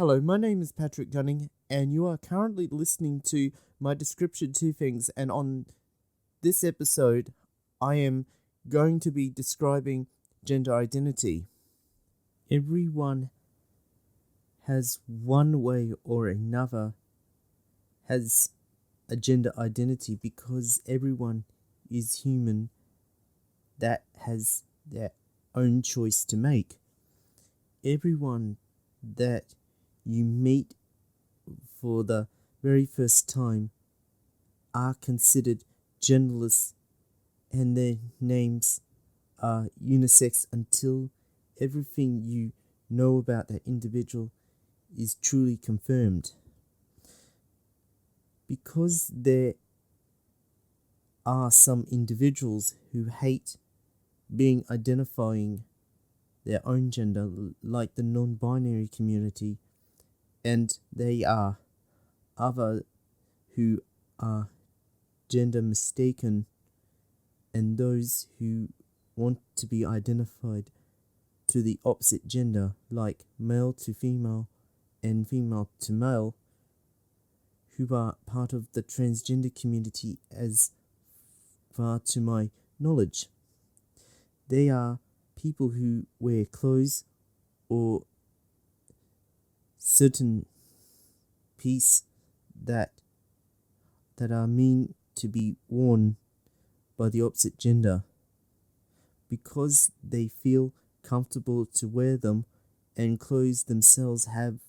Hello, my name is Patrick Gunning, and you are currently listening to my description to things. And on this episode, I am going to be describing gender identity. Everyone has one way or another has a gender identity because everyone is human that has their own choice to make. Everyone that you meet for the very first time are considered genderless and their names are unisex until everything you know about that individual is truly confirmed. Because there are some individuals who hate being identifying their own gender, like the non-binary community, and they are other who are gender mistaken, and those who want to be identified to the opposite gender, like male to female and female to male, who are part of the transgender community as far to my knowledge. They are people who wear clothes or certain pieces that are meant to be worn by the opposite gender because they feel comfortable to wear them, and clothes themselves have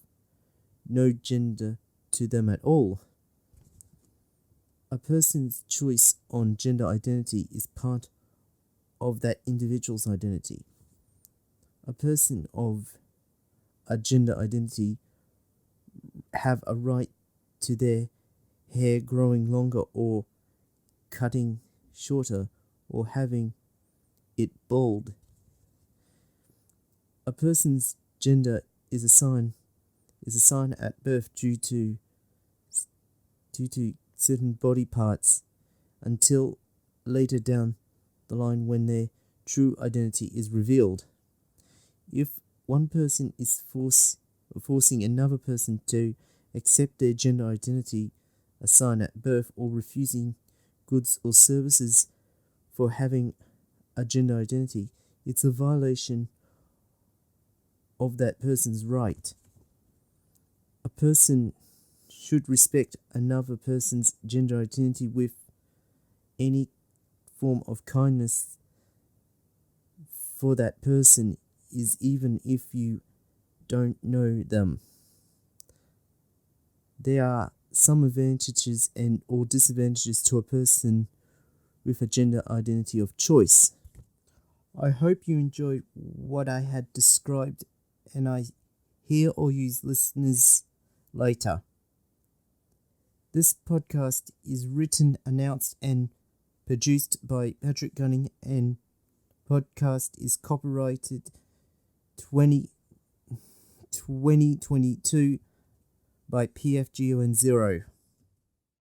no gender to them at all. A person's choice on gender identity is part of that individual's identity. A person of a gender identity have a right to their hair growing longer or cutting shorter or having it bald. A person's gender is assigned at birth due to certain body parts until later down the line when their true identity is revealed. If one person is forcing another person to accept their gender identity assigned at birth, or refusing goods or services for having a gender identity, it's a violation of that person's right. A person should respect another person's gender identity with any form of kindness for that person, is even if you don't know them. There are some advantages and or disadvantages to a person with a gender identity of choice. I hope you enjoyed what I had described, and I hear all you listeners later. This podcast is written, announced, and produced by Patrick Gunning, and podcast is copyrighted 2022 by PFGON0.